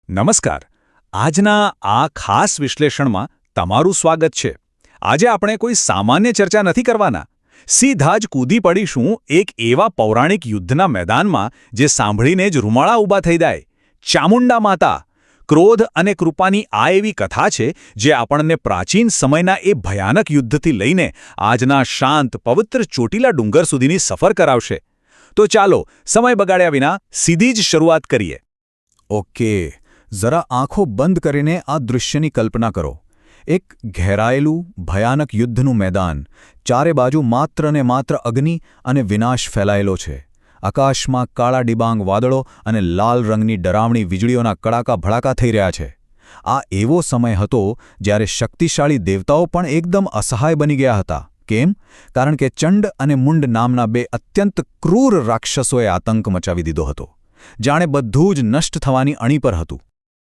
નમસ્કાર. આજના આ ખાસ વિશ્લેષણમાં તમારું સ્વાગત છે. આજે આપણે કોઈ સામાન્ય ચર્ચા નથી કરવાના. સીધા જ કૂદી પડીશું એક એવા પૌરાણિક યુદ્ધના મેદાનમાં જે સાંભળીને જ રૂમાળા ઊભા થઈ જાય. ચામુંડા માતા. ક્રોધ અને કૃપાની આ એવી કથા છે જે આપણને પ્રાચીન સમયના એ ભયાનક યુદ્ધથી લઈને આજના શાંત પવિત્ર ચોટીલા ડુંગર સુધીની સફર કરાવશે. તો ચાલો સમય બગાડ્યા વિના સીધી જ શરૂઆત કરીએ. ઓકે, જરા આંખો બંધ કરીને આ દૃશ્યની કલ્પના કરો. એક ઘેરાયેલું ભયાનક યુદ્ધનું મેદાન, ચારે બાજુ માત્ર ને માત્ર અગ્નિ અને વિનાશ ફેલાયેલો છે. આકાશમાં કાળા ડિબાંગ વાદળો અને લાલ રંગની ડરાવણી વીજળીઓના કડાકા ભડાકા થઈ રહ્યા છે. આ એવો સમય હતો જ્યારે શક્તિશાળી દેવતાઓ પણ એકદમ અસહાય બની ગયા હતા. કેમ? કારણ કે ચંડ અને મુંડ નામના બે અત્યંત ક્રૂર રાક્ષસોએ આતંક મચાવી દીધો હતો. જાણે બધું જ નષ્ટ થવાની અણી પર હતું.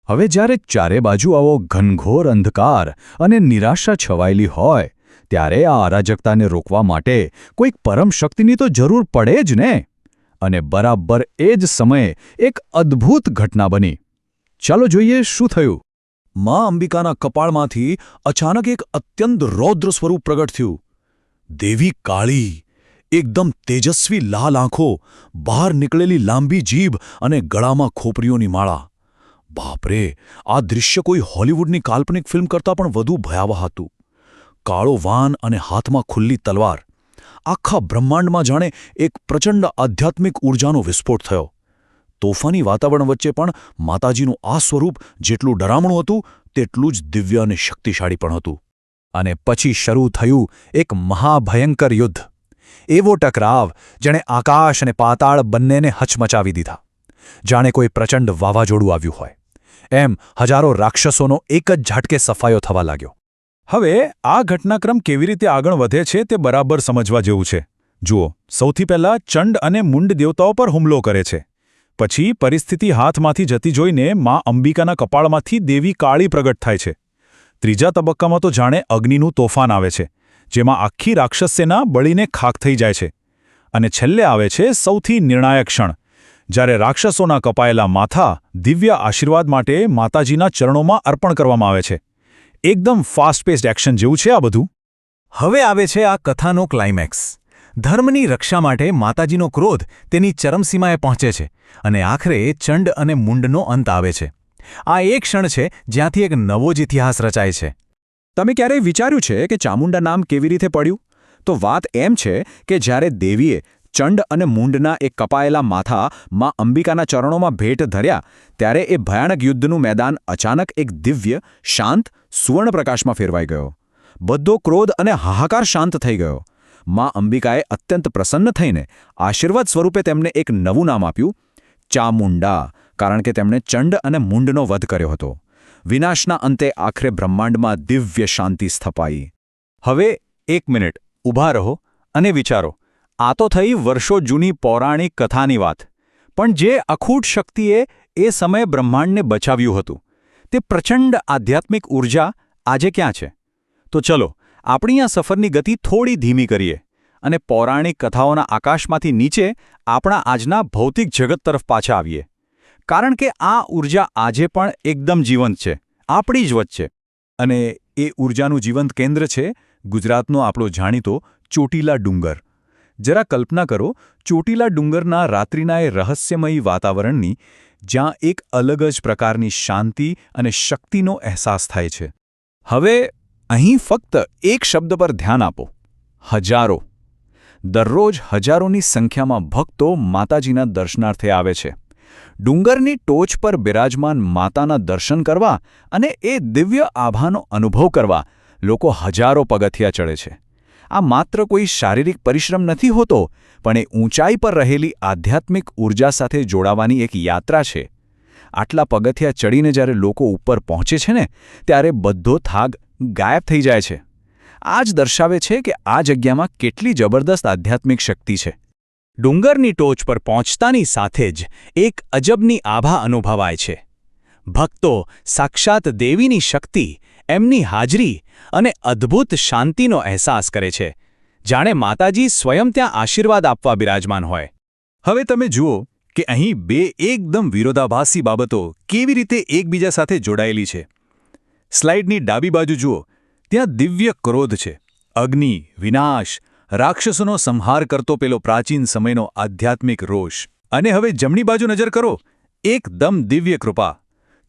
હવે જ્યારે ચારે બાજુ આવો ઘનઘોર અંધકાર અને નિરાશા છવાયેલી હોય, ત્યારે આ અરાજકતાને રોકવા માટે કોઈક પરમ શક્તિની તો જરૂર પડે જ ને. અને બરાબર એ જ સમયે એક અદ્ભુત ઘટના બની. ચાલો જોઈએ શું થયું. મા અંબિકાના કપાળમાંથી અચાનક એક અત્યંત રૌદ્ર સ્વરૂપ પ્રગટ થયું. દેવી કાળી, એકદમ તેજસ્વી લાલ આંખો, બહાર નીકળેલી લાંબી જીભ અને ગળામાં ખોપરીઓની માળા. બાપરે, આ દૃશ્ય કોઈ હોલિવૂડની કાલ્પનિક ફિલ્મ કરતાં પણ વધુ ભયાવહ હતું. કાળો વાન અને હાથમાં ખુલ્લી તલવાર. આખા બ્રહ્માંડમાં જાણે એક પ્રચંડ આધ્યાત્મિક ઊર્જાનો વિસ્ફોટ થયો. તોફાની વાતાવરણ વચ્ચે પણ માતાજીનું આ સ્વરૂપ જેટલું ડરામણું હતું તેટલું જ દિવ્ય અને શક્તિશાળી પણ હતું. અને પછી શરૂ થયું એક મહાભયંકર યુદ્ધ. એવો ટકરાવ જેણે આકાશ અને પાતાળ બંનેને હચમચાવી દીધા. જાણે કોઈ પ્રચંડ વાવાઝોડું આવ્યું હોય એમ હજારો રાક્ષસોનો એક જ ઝાટકે સફાયો થવા લાગ્યો. હવે આ ઘટનાક્રમ કેવી રીતે આગળ વધે છે તે બરાબર સમજવા જેવું છે. જુઓ, સૌથી પહેલાં ચંડ અને મુંડ દેવતાઓ પર હુમલો કરે છે. પછી પરિસ્થિતિ હાથમાંથી જતી જોઈને મા અંબિકાના કપાળમાંથી દેવી કાળી પ્રગટ થાય છે. ત્રીજા તબક્કામાં તો જાણે અગ્નિનું તોફાન આવે છે, જેમાં આખી રાક્ષસ સેના બળીને ખાખ થઈ જાય છે. અને છેલ્લે આવે છે સૌથી નિર્ણાયક ક્ષણ, જ્યારે રાક્ષસોના કપાયેલા માથા દિવ્ય આશીર્વાદ માટે માતાજીના ચરણોમાં અર્પણ કરવામાં આવે છે. એકદમ ફાસ્ટ પેસ્ડ એક્શન જેવું છે આ બધું. હવે આવે છે આ કથાનો ક્લાઇમેક્સ. ધર્મની રક્ષા માટે માતાજીનો ક્રોધ તેની ચરમસીમાએ પહોંચે છે અને આખરે ચંડ અને મુંડનો અંત આવે છે. આ એક ક્ષણ છે જ્યાંથી એક નવો જ ઇતિહાસ રચાય છે. તમે ક્યારેય વિચાર્યું છે કે ચામુંડા નામ કેવી રીતે પડ્યું? તો વાત એમ છે કે જ્યારે દેવીએ ચંડ અને મુંડના એક કપાયેલા માથા માં અંબિકાના ચરણોમાં ભેટ ધર્યા, ત્યારે એ ભયાનક યુદ્ધનું મેદાન અચાનક એક દિવ્ય, શાંત, સુવર્ણપ્રકાશમાં ફેરવાઈ ગયો. બધો ક્રોધ અને હાહાકાર શાંત થઈ ગયો. માં અંબિકાએ અત્યંત પ્રસન્ન થઈને આશીર્વાદ સ્વરૂપે તેમને એક નવું નામ આપ્યું, ચામુંડા, કારણ કે તેમણે ચંડ અને મુંડનો વધ કર્યો હતો. વિનાશના અંતે આખરે બ્રહ્માંડમાં દિવ્ય શાંતિ સ્થપાઈ. હવે એક મિનિટ ઊભા રહો અને વિચારો. આ તો થઈ વર્ષો જૂની પૌરાણિક કથાની વાત. પણ જે અખૂટ શક્તિએ એ સમયે બ્રહ્માંડને બચાવ્યું હતું, તે પ્રચંડ આધ્યાત્મિક ઊર્જા આજે ક્યાં છે? તો ચલો આપણી આ સફરની ગતિ થોડી ધીમી કરીએ અને પૌરાણિક કથાઓના આકાશમાંથી નીચે આપણા આજના ભૌતિક જગત તરફ પાછા આવીએ. કારણ કે આ ઊર્જા આજે પણ એકદમ જીવંત છે, આપણી જ વચ્ચે. અને એ ઊર્જાનું જીવંત કેન્દ્ર છે ગુજરાતનો આપણો જાણીતો ચોટીલા ડુંગર. જરા કલ્પના કરો ચોટીલા ડુંગરના રાત્રિના એ રહસ્યમયી વાતાવરણની, જ્યાં એક અલગ જ પ્રકારની શાંતિ અને શક્તિનો અહેસાસ થાય છે. હવે અહીં ફક્ત એક શબ્દ પર ધ્યાન આપો: હજારો. દરરોજ હજારોની સંખ્યામાં ભક્તો માતાજીના દર્શનાર્થે આવે છે. ડુંગરની ટોચ પર બિરાજમાન માતાના દર્શન કરવા અને એ દિવ્ય આભાનો અનુભવ કરવા લોકો હજારો પગથિયા ચડે છે. આ માત્ર કોઈ શારીરિક પરિશ્રમ નથી હોતો, પણ એ ઊંચાઈ પર રહેલી આધ્યાત્મિક ઊર્જા સાથે જોડાવાની એક યાત્રા છે. આટલા પગથિયા ચડીને જ્યારે લોકો ઉપર પહોંચે છે ને, ત્યારે બધો થાક ગાયબ થઈ જાય છે. આ જ દર્શાવે છે કે આ જગ્યામાં કેટલી જબરદસ્ત આધ્યાત્મિક શક્તિ છે. ડુંગરની ટોચ પર પહોંચતાની સાથે જ એક અજબની આભા અનુભવાય છે. ભક્તો સાક્ષાત દેવીની શક્તિ, એમની હાજરી અને અદ્ભુત શાંતિનો અહેસાસ કરે છે, જાણે માતાજી સ્વયં ત્યાં આશીર્વાદ આપવા બિરાજમાન હોય. હવે તમે જુઓ કે અહીં બે એકદમ વિરોધાભાસી બાબતો કેવી રીતે એકબીજા સાથે જોડાયેલી છે. સ્લાઇડની ડાબી બાજુ જુઓ, ત્યાં દિવ્ય ક્રોધ છે, અગ્નિ, વિનાશ, રાક્ષસોનો સંહાર કરતો પેલો પ્રાચીન સમયનો આધ્યાત્મિક રોષ. અને હવે જમણી બાજુ નજર કરો, એકદમ દિવ્ય કૃપા,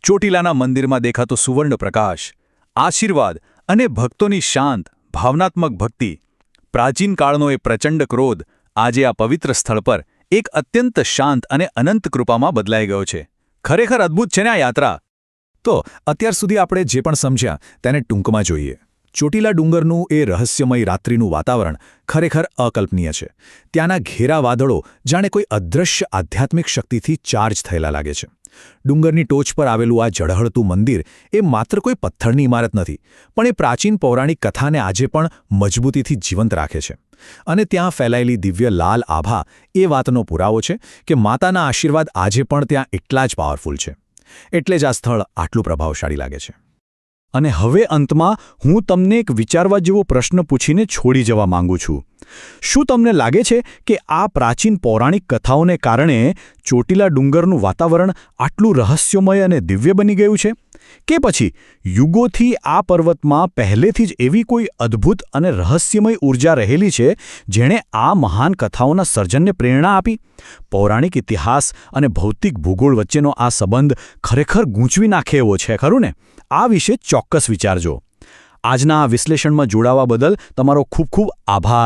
ચોટીલાના મંદિરમાં દેખાતો સુવર્ણ પ્રકાશ, આશીર્વાદ અને ભક્તોની શાંત, ભાવનાત્મક ભક્તિ. પ્રાચીન કાળનો એ પ્રચંડ ક્રોધ આજે આ પવિત્ર સ્થળ પર એક અત્યંત શાંત અને અનંત કૃપામાં બદલાઈ ગયો છે. ખરેખર અદ્ભુત છે ને આ યાત્રા. તો અત્યાર સુધી આપણે જે પણ સમજ્યા તેને ટૂંકમાં જોઈએ. ચોટીલા ડુંગરનું એ રહસ્યમય રાત્રિનું વાતાવરણ ખરેખર અકલ્પનીય છે. ત્યાંના ઘેરા વાદળો જાણે કોઈ અદૃશ્ય આધ્યાત્મિક શક્તિથી ચાર્જ થયેલા લાગે છે. ડુંગરની ટોચ પર આવેલું આ ઝળહળતું મંદિર એ માત્ર કોઈ પથ્થરની ઇમારત નથી, પણ એ પ્રાચીન પૌરાણિક કથાને આજે પણ મજબૂતીથી જીવંત રાખે છે. અને ત્યાં ફેલાયેલી દિવ્ય લાલ આભા એ વાતનો પુરાવો છે કે માતાના આશીર્વાદ આજે પણ ત્યાં એટલા જ પાવરફુલ છે. એટલે જ આ સ્થળ આટલું પ્રભાવશાળી લાગે છે. અને હવે અંતમાં હું તમને એક વિચારવા જેવો પ્રશ્ન પૂછીને છોડી જવા માંગુ છું. શું તમને લાગે છે કે આ પ્રાચીન પૌરાણિક કથાઓને કારણે ચોટીલા ડુંગરનું વાતાવરણ આટલું રહસ્યમય અને દિવ્ય બની ગયું છે? કે પછી યુગોથી આ પર્વતમાં પહેલેથી જ એવી કોઈ અદ્ભુત અને રહસ્યમય ઊર્જા રહેલી છે જેણે આ મહાન કથાઓના સર્જનને પ્રેરણા આપી? પૌરાણિક ઇતિહાસ અને ભૌતિક ભૂગોળ વચ્ચેનો આ સંબંધ ખરેખર ગૂંચવી નાખે એવો છે, ખરું ને? આ વિશે ચોક્કસ વિચારજો. આજના આ વિશ્લેષણમાં જોડાવા બદલ તમારો ખૂબ ખૂબ આભાર.